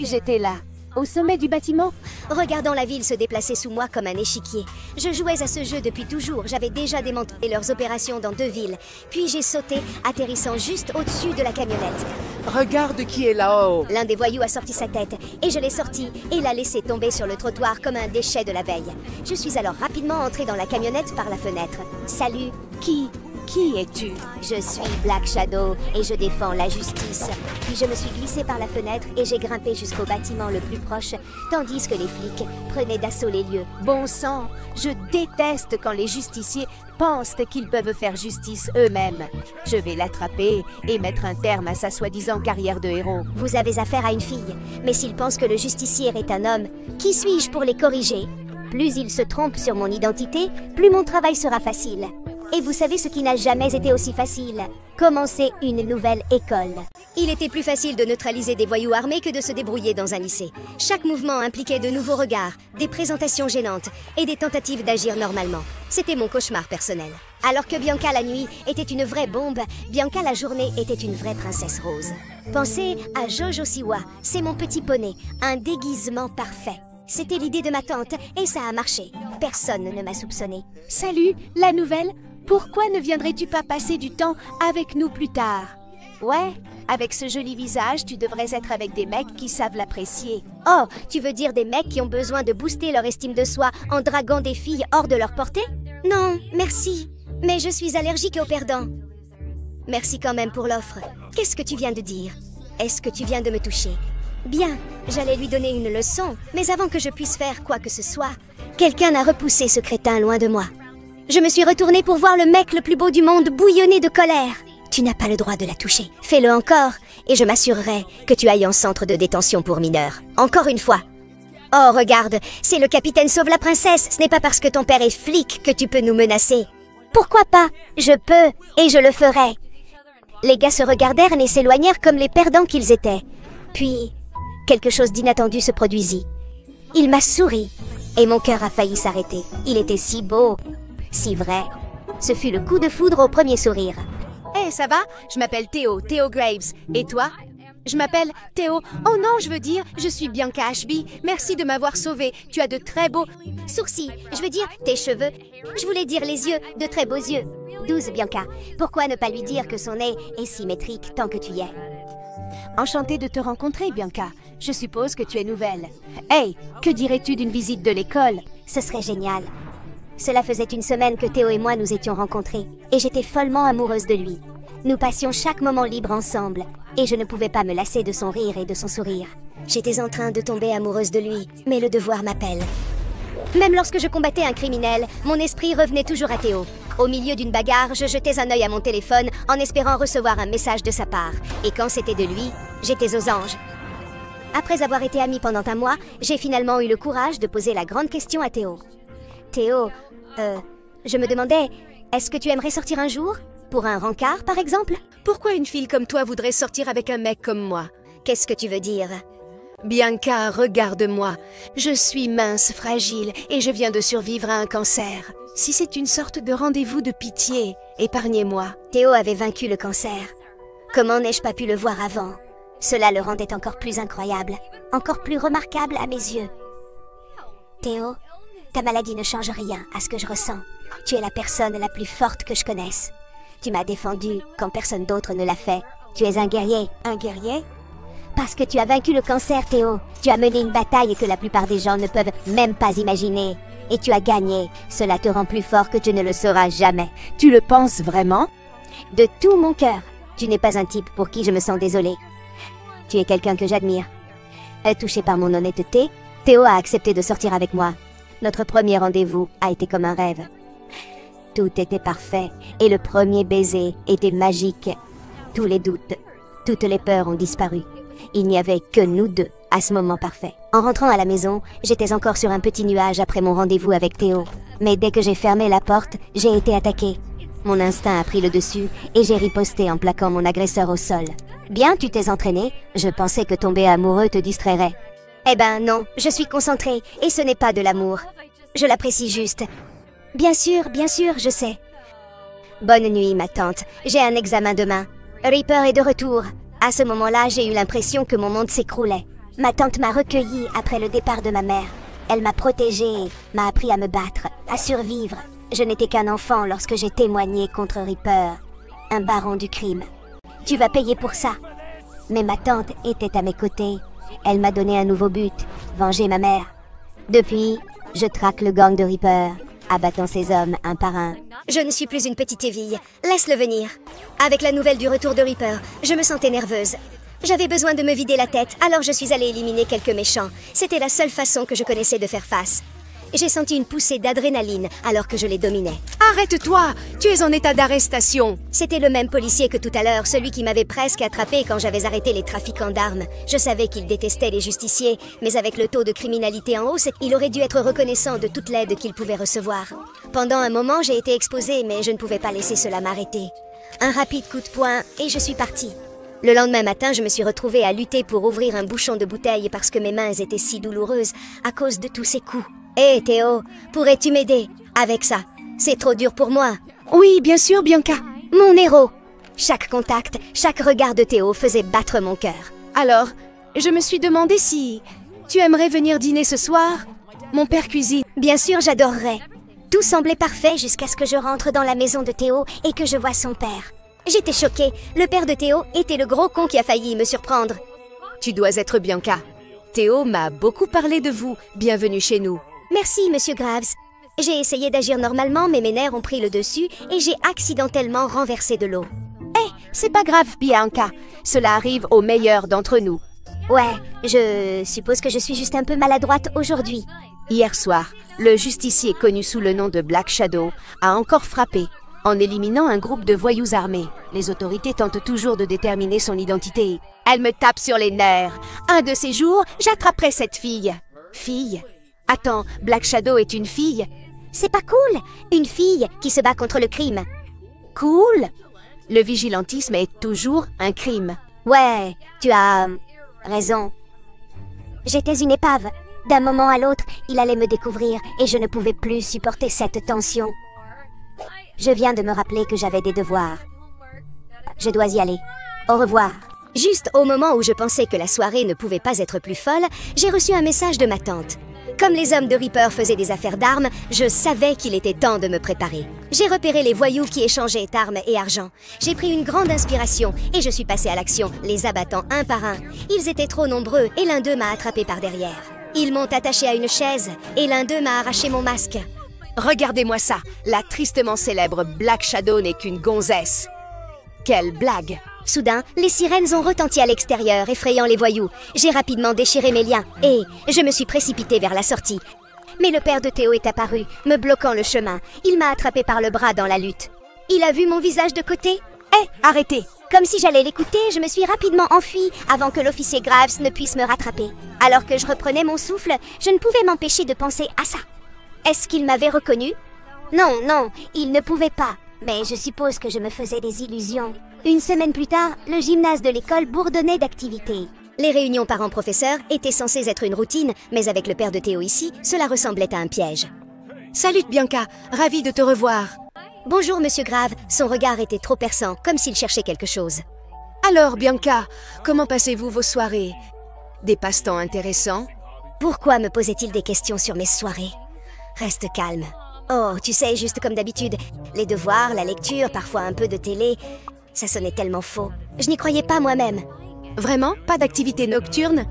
J'étais là, au sommet du bâtiment. Regardant la ville se déplacer sous moi comme un échiquier. Je jouais à ce jeu depuis toujours, j'avais déjà démantelé leurs opérations dans 2 villes. Puis j'ai sauté, atterrissant juste au-dessus de la camionnette. Regarde qui est là-haut. L'un des voyous a sorti sa tête, et je l'ai sorti, et l'a laissé tomber sur le trottoir comme un déchet de la veille. Je suis alors rapidement entrée dans la camionnette par la fenêtre. Salut. Qui es-tu? Je suis Black Shadow et je défends la justice. Puis je me suis glissée par la fenêtre et j'ai grimpé jusqu'au bâtiment le plus proche, tandis que les flics prenaient d'assaut les lieux. Bon sang, je déteste quand les justiciers pensent qu'ils peuvent faire justice eux-mêmes. Je vais l'attraper et mettre un terme à sa soi-disant carrière de héros. Vous avez affaire à une fille, mais s'ils pensent que le justicier est un homme, qui suis-je pour les corriger? Plus ils se trompent sur mon identité, plus mon travail sera facile. Et vous savez ce qui n'a jamais été aussi facile? Commencer une nouvelle école. Il était plus facile de neutraliser des voyous armés que de se débrouiller dans un lycée. Chaque mouvement impliquait de nouveaux regards, des présentations gênantes et des tentatives d'agir normalement. C'était mon cauchemar personnel. Alors que Bianca la nuit était une vraie bombe, Bianca la journée était une vraie princesse rose. Pensez à Jojo Siwa, c'est mon petit poney, un déguisement parfait. C'était l'idée de ma tante et ça a marché. Personne ne m'a soupçonné. Salut, la nouvelle? Pourquoi ne viendrais-tu pas passer du temps avec nous plus tard? Ouais, avec ce joli visage, tu devrais être avec des mecs qui savent l'apprécier. Oh, tu veux dire des mecs qui ont besoin de booster leur estime de soi en draguant des filles hors de leur portée? Non, merci. Mais je suis allergique aux perdants. Merci quand même pour l'offre. Qu'est-ce que tu viens de dire? Est-ce que tu viens de me toucher? Bien, j'allais lui donner une leçon, mais avant que je puisse faire quoi que ce soit, quelqu'un a repoussé ce crétin loin de moi. Je me suis retournée pour voir le mec le plus beau du monde bouillonner de colère. Tu n'as pas le droit de la toucher. Fais-le encore, et je m'assurerai que tu ailles en centre de détention pour mineurs. Encore une fois. Oh, regarde, c'est le capitaine Sauve la Princesse. Ce n'est pas parce que ton père est flic que tu peux nous menacer. Pourquoi pas? Je peux, et je le ferai. Les gars se regardèrent et s'éloignèrent comme les perdants qu'ils étaient. Puis, quelque chose d'inattendu se produisit. Il m'a souri, et mon cœur a failli s'arrêter. Il était si beau. Si vrai. Ce fut le coup de foudre au premier sourire. Hey, ça va? Je m'appelle Théo Graves. Et toi? Je m'appelle Théo. Oh non, je veux dire, je suis Bianca Ashby. Merci de m'avoir sauvée. Tu as de très beaux sourcils. Je veux dire, tes cheveux. Je voulais dire les yeux, de très beaux yeux. 12, Bianca. Pourquoi ne pas lui dire que son nez est symétrique tant que tu y es? Enchantée de te rencontrer, Bianca. Je suppose que tu es nouvelle. Hey, que dirais-tu d'une visite de l'école? Ce serait génial. Cela faisait une semaine que Théo et moi nous étions rencontrés, et j'étais follement amoureuse de lui. Nous passions chaque moment libre ensemble, et je ne pouvais pas me lasser de son rire et de son sourire. J'étais en train de tomber amoureuse de lui, mais le devoir m'appelle. Même lorsque je combattais un criminel, mon esprit revenait toujours à Théo. Au milieu d'une bagarre, je jetais un œil à mon téléphone en espérant recevoir un message de sa part. Et quand c'était de lui, j'étais aux anges. Après avoir été amie pendant un mois, j'ai finalement eu le courage de poser la grande question à Théo. Théo, je me demandais, est-ce que tu aimerais sortir un jour? Pour un rencard, par exemple? Pourquoi une fille comme toi voudrait sortir avec un mec comme moi? Qu'est-ce que tu veux dire? Bianca, regarde-moi. Je suis mince, fragile, et je viens de survivre à un cancer. Si c'est une sorte de rendez-vous de pitié, épargnez-moi. Théo avait vaincu le cancer. Comment n'ai-je pas pu le voir avant? Cela le rendait encore plus incroyable, encore plus remarquable à mes yeux. Théo, ta maladie ne change rien à ce que je ressens. Tu es la personne la plus forte que je connaisse. Tu m'as défendu quand personne d'autre ne l'a fait. Tu es un guerrier. Un guerrier? Parce que tu as vaincu le cancer, Théo. Tu as mené une bataille que la plupart des gens ne peuvent même pas imaginer. Et tu as gagné. Cela te rend plus fort que tu ne le sauras jamais. Tu le penses vraiment? De tout mon cœur. Tu n'es pas un type pour qui je me sens désolée. Tu es quelqu'un que j'admire. Touché par mon honnêteté, Théo a accepté de sortir avec moi. Notre premier rendez-vous a été comme un rêve. Tout était parfait, et le premier baiser était magique. Tous les doutes, toutes les peurs ont disparu. Il n'y avait que nous deux à ce moment parfait. En rentrant à la maison, j'étais encore sur un petit nuage après mon rendez-vous avec Théo. Mais dès que j'ai fermé la porte, j'ai été attaquée. Mon instinct a pris le dessus, et j'ai riposté en plaquant mon agresseur au sol. Bien, tu t'es entraîné. Je pensais que tomber amoureux te distrairait. Eh ben non, je suis concentrée, et ce n'est pas de l'amour. Je l'apprécie juste. Bien sûr, je sais. Bonne nuit, ma tante. J'ai un examen demain. Reaper est de retour. À ce moment-là, j'ai eu l'impression que mon monde s'écroulait. Ma tante m'a recueillie après le départ de ma mère. Elle m'a protégée, m'a appris à me battre, à survivre. Je n'étais qu'un enfant lorsque j'ai témoigné contre Reaper, un baron du crime. Tu vas payer pour ça. Mais ma tante était à mes côtés. Elle m'a donné un nouveau but, venger ma mère. Depuis, je traque le gang de Reaper, abattant ses hommes un par un. Je ne suis plus une petite éville. Laisse-le venir. Avec la nouvelle du retour de Reaper, je me sentais nerveuse. J'avais besoin de me vider la tête, alors je suis allée éliminer quelques méchants. C'était la seule façon que je connaissais de faire face. J'ai senti une poussée d'adrénaline alors que je les dominais. Arrête-toi! Tu es en état d'arrestation! C'était le même policier que tout à l'heure, celui qui m'avait presque attrapé quand j'avais arrêté les trafiquants d'armes. Je savais qu'il détestait les justiciers, mais avec le taux de criminalité en hausse, il aurait dû être reconnaissant de toute l'aide qu'il pouvait recevoir. Pendant un moment, j'ai été exposée, mais je ne pouvais pas laisser cela m'arrêter. Un rapide coup de poing, et je suis partie. Le lendemain matin, je me suis retrouvée à lutter pour ouvrir un bouchon de bouteille parce que mes mains étaient si douloureuses à cause de tous ces coups. Hé, Théo, pourrais-tu m'aider avec ça? C'est trop dur pour moi. Oui, bien sûr, Bianca. Mon héros. Chaque contact, chaque regard de Théo faisait battre mon cœur. Alors, je me suis demandé si tu aimerais venir dîner ce soir. Mon père cuisine. Bien sûr, j'adorerais. Tout semblait parfait jusqu'à ce que je rentre dans la maison de Théo et que je vois son père. J'étais choquée. Le père de Théo était le gros con qui a failli me surprendre. Tu dois être Bianca. Théo m'a beaucoup parlé de vous. Bienvenue chez nous. Merci, Monsieur Graves. J'ai essayé d'agir normalement, mais mes nerfs ont pris le dessus et j'ai accidentellement renversé de l'eau. C'est pas grave, Bianca. Cela arrive aux meilleurs d'entre nous. Ouais, je suppose que je suis juste un peu maladroite aujourd'hui. Hier soir, le justicier connu sous le nom de Black Shadow a encore frappé en éliminant un groupe de voyous armés. Les autorités tentent toujours de déterminer son identité. Elle me tape sur les nerfs. Un de ces jours, j'attraperai cette fille. Fille? Attends, Black Shadow est une fille? C'est pas cool, une fille qui se bat contre le crime. Cool? Le vigilantisme est toujours un crime. Ouais, tu as raison. J'étais une épave. D'un moment à l'autre, il allait me découvrir et je ne pouvais plus supporter cette tension. Je viens de me rappeler que j'avais des devoirs. Je dois y aller. Au revoir. Juste au moment où je pensais que la soirée ne pouvait pas être plus folle, j'ai reçu un message de ma tante. Comme les hommes de Reaper faisaient des affaires d'armes, je savais qu'il était temps de me préparer. J'ai repéré les voyous qui échangeaient armes et argent. J'ai pris une grande inspiration et je suis passée à l'action, les abattant un par un. Ils étaient trop nombreux et l'un d'eux m'a attrapé par derrière. Ils m'ont attaché à une chaise et l'un d'eux m'a arraché mon masque. Regardez-moi ça, la tristement célèbre Black Shadow n'est qu'une gonzesse. Quelle blague! Soudain, les sirènes ont retenti à l'extérieur, effrayant les voyous. J'ai rapidement déchiré mes liens et je me suis précipitée vers la sortie. Mais le père de Théo est apparu, me bloquant le chemin. Il m'a attrapé par le bras dans la lutte. Il a vu mon visage de côté. Arrêtez! Comme si j'allais l'écouter, je me suis rapidement enfuie avant que l'officier Graves ne puisse me rattraper. Alors que je reprenais mon souffle, je ne pouvais m'empêcher de penser à ça. Est-ce qu'il m'avait reconnue? Non, il ne pouvait pas. Mais je suppose que je me faisais des illusions. Une semaine plus tard, le gymnase de l'école bourdonnait d'activités. Les réunions parents-professeurs étaient censées être une routine, mais avec le père de Théo ici, cela ressemblait à un piège. Salut Bianca, ravie de te revoir. Bonjour, Monsieur Grave. Son regard était trop perçant, comme s'il cherchait quelque chose. Alors Bianca, comment passez-vous vos soirées? Des passe-temps intéressants? Pourquoi me posait-il des questions sur mes soirées? Reste calme. Oh, tu sais, juste comme d'habitude. Les devoirs, la lecture, parfois un peu de télé. Ça sonnait tellement faux. Je n'y croyais pas moi-même. Vraiment? Pas d'activité nocturne?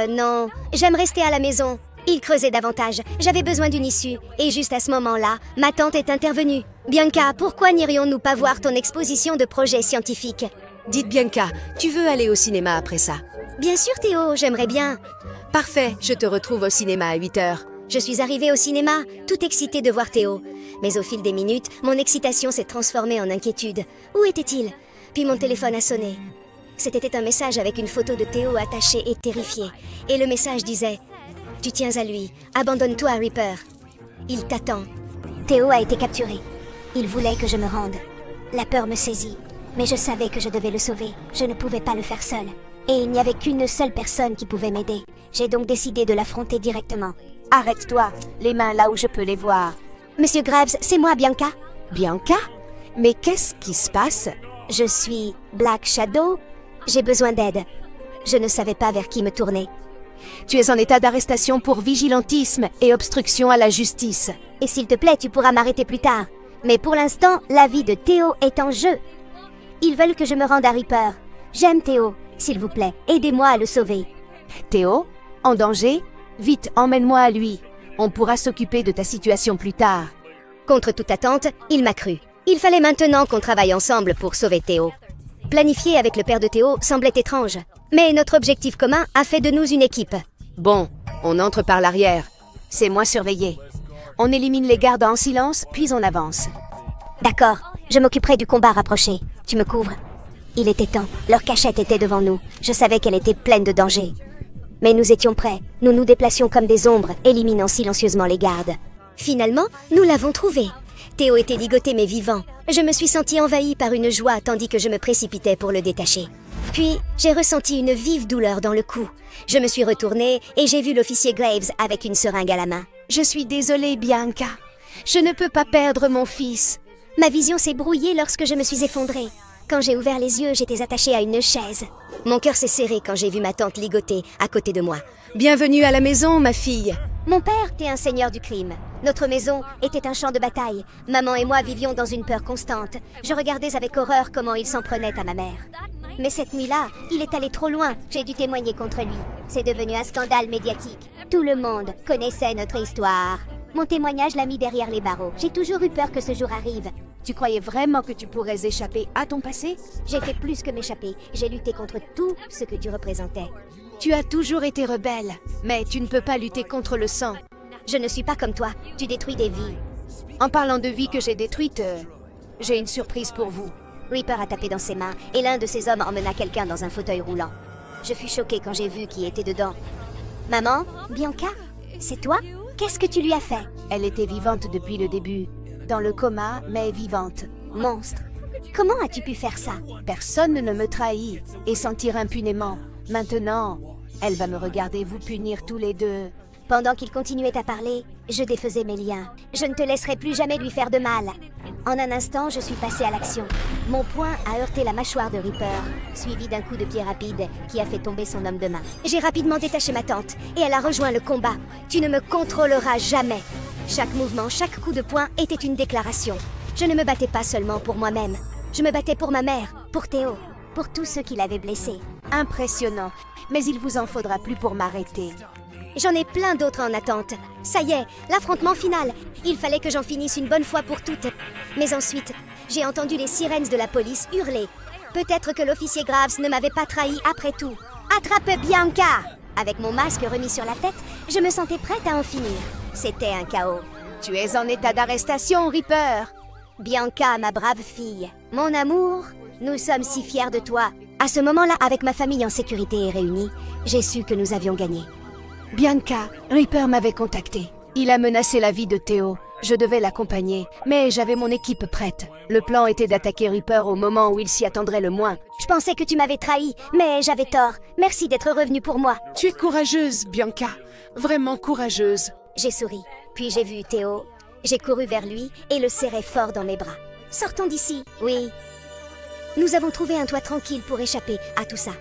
Non. J'aime rester à la maison. Il creusait davantage. J'avais besoin d'une issue. Et juste à ce moment-là, ma tante est intervenue. Bianca, pourquoi n'irions-nous pas voir ton exposition de projets scientifiques? Dites Bianca, tu veux aller au cinéma après ça? Bien sûr Théo, j'aimerais bien. Parfait, je te retrouve au cinéma à 8h. Je suis arrivée au cinéma, toute excitée de voir Théo. Mais au fil des minutes, mon excitation s'est transformée en inquiétude. Où était-il? Puis mon téléphone a sonné. C'était un message avec une photo de Théo attaché et terrifié. Et le message disait « Tu tiens à lui, abandonne-toi à Reaper. Il t'attend. » Théo a été capturé. Il voulait que je me rende. La peur me saisit, mais je savais que je devais le sauver. Je ne pouvais pas le faire seule. Et il n'y avait qu'une seule personne qui pouvait m'aider. J'ai donc décidé de l'affronter directement. Arrête-toi, les mains là où je peux les voir. Monsieur Graves, c'est moi, Bianca. Bianca? Mais qu'est-ce qui se passe? Je suis Black Shadow. J'ai besoin d'aide. Je ne savais pas vers qui me tourner. Tu es en état d'arrestation pour vigilantisme et obstruction à la justice. Et s'il te plaît, tu pourras m'arrêter plus tard. Mais pour l'instant, la vie de Théo est en jeu. Ils veulent que je me rende à Reaper. J'aime Théo. S'il vous plaît, aidez-moi à le sauver. Théo, en danger? Vite, emmène-moi à lui. On pourra s'occuper de ta situation plus tard. Contre toute attente, il m'a cru. Il fallait maintenant qu'on travaille ensemble pour sauver Théo. Planifier avec le père de Théo semblait étrange. Mais notre objectif commun a fait de nous une équipe. Bon, on entre par l'arrière. C'est moi surveillé. On élimine les gardes en silence, puis on avance. D'accord, je m'occuperai du combat rapproché. Tu me couvres? Il était temps. Leur cachette était devant nous. Je savais qu'elle était pleine de dangers. Mais nous étions prêts. Nous nous déplacions comme des ombres, éliminant silencieusement les gardes. Finalement, nous l'avons trouvé. Théo était ligoté mais vivant. Je me suis sentie envahie par une joie tandis que je me précipitais pour le détacher. Puis, j'ai ressenti une vive douleur dans le cou. Je me suis retournée et j'ai vu l'officier Graves avec une seringue à la main. Je suis désolée, Bianca. Je ne peux pas perdre mon fils. Ma vision s'est brouillée lorsque je me suis effondrée. Quand j'ai ouvert les yeux, j'étais attachée à une chaise. Mon cœur s'est serré quand j'ai vu ma tante ligotée à côté de moi. Bienvenue à la maison, ma fille. Mon père était un seigneur du crime. Notre maison était un champ de bataille. Maman et moi vivions dans une peur constante. Je regardais avec horreur comment il s'en prenait à ma mère. Mais cette nuit-là, il est allé trop loin. J'ai dû témoigner contre lui. C'est devenu un scandale médiatique. Tout le monde connaissait notre histoire. Mon témoignage l'a mis derrière les barreaux. J'ai toujours eu peur que ce jour arrive. Tu croyais vraiment que tu pourrais échapper à ton passé? J'ai fait plus que m'échapper. J'ai lutté contre tout ce que tu représentais. Tu as toujours été rebelle, mais tu ne peux pas lutter contre le sang. Je ne suis pas comme toi. Tu détruis des vies. En parlant de vies que j'ai détruites, j'ai une surprise pour vous. Reaper a tapé dans ses mains et l'un de ses hommes emmena quelqu'un dans un fauteuil roulant. Je fus choquée quand j'ai vu qui était dedans. Maman, Bianca, c'est toi? Qu'est-ce que tu lui as fait? Elle était vivante depuis le début. Dans le coma, mais vivante. Monstre. Comment as-tu pu faire ça? Personne ne me trahit et sentir impunément. Maintenant, elle va me regarder vous punir tous les deux. Pendant qu'il continuait à parler, je défaisais mes liens. Je ne te laisserai plus jamais lui faire de mal. En un instant, je suis passée à l'action. Mon poing a heurté la mâchoire de Reaper, suivi d'un coup de pied rapide qui a fait tomber son homme de main. J'ai rapidement détaché ma tante et elle a rejoint le combat. Tu ne me contrôleras jamais. Chaque mouvement, chaque coup de poing était une déclaration. Je ne me battais pas seulement pour moi-même. Je me battais pour ma mère, pour Théo, pour tous ceux qui l'avaient blessé. Impressionnant, mais il vous en faudra plus pour m'arrêter. J'en ai plein d'autres en attente. Ça y est, l'affrontement final. Il fallait que j'en finisse une bonne fois pour toutes. Mais ensuite, j'ai entendu les sirènes de la police hurler. Peut-être que l'officier Graves ne m'avait pas trahi après tout. Attrape Bianca! Avec mon masque remis sur la tête, je me sentais prête à en finir. C'était un chaos. Tu es en état d'arrestation, Reaper. Bianca, ma brave fille. Mon amour, nous sommes si fiers de toi. À ce moment-là, avec ma famille en sécurité et réunie, j'ai su que nous avions gagné. Bianca, Reaper m'avait contacté. Il a menacé la vie de Théo. Je devais l'accompagner, mais j'avais mon équipe prête. Le plan était d'attaquer Reaper au moment où il s'y attendrait le moins. Je pensais que tu m'avais trahi, mais j'avais tort. Merci d'être revenu pour moi. Tu es courageuse, Bianca. Vraiment courageuse. J'ai souri, puis j'ai vu Théo. J'ai couru vers lui et le serrai fort dans mes bras. Sortons d'ici, oui. Nous avons trouvé un toit tranquille pour échapper à tout ça.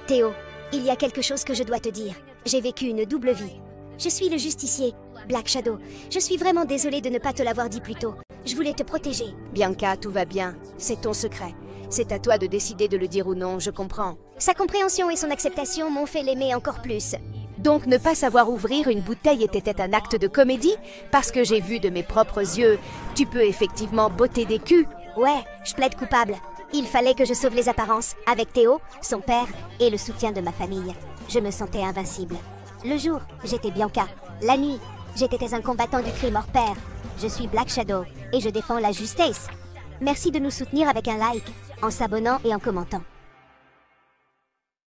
Théo, il y a quelque chose que je dois te dire. J'ai vécu une double vie. Je suis le justicier, Black Shadow. Je suis vraiment désolée de ne pas te l'avoir dit plus tôt. Je voulais te protéger. Bianca, tout va bien. C'est ton secret. C'est à toi de décider de le dire ou non, je comprends. Sa compréhension et son acceptation m'ont fait l'aimer encore plus. Donc ne pas savoir ouvrir une bouteille était un acte de comédie? Parce que j'ai vu de mes propres yeux, tu peux effectivement botter des culs. Ouais, je plaide coupable. Il fallait que je sauve les apparences, avec Théo, son père et le soutien de ma famille. Je me sentais invincible. Le jour, j'étais Bianca. La nuit, j'étais un combattant du crime hors pair. Je suis Black Shadow et je défends la justice. Merci de nous soutenir avec un like, en s'abonnant et en commentant.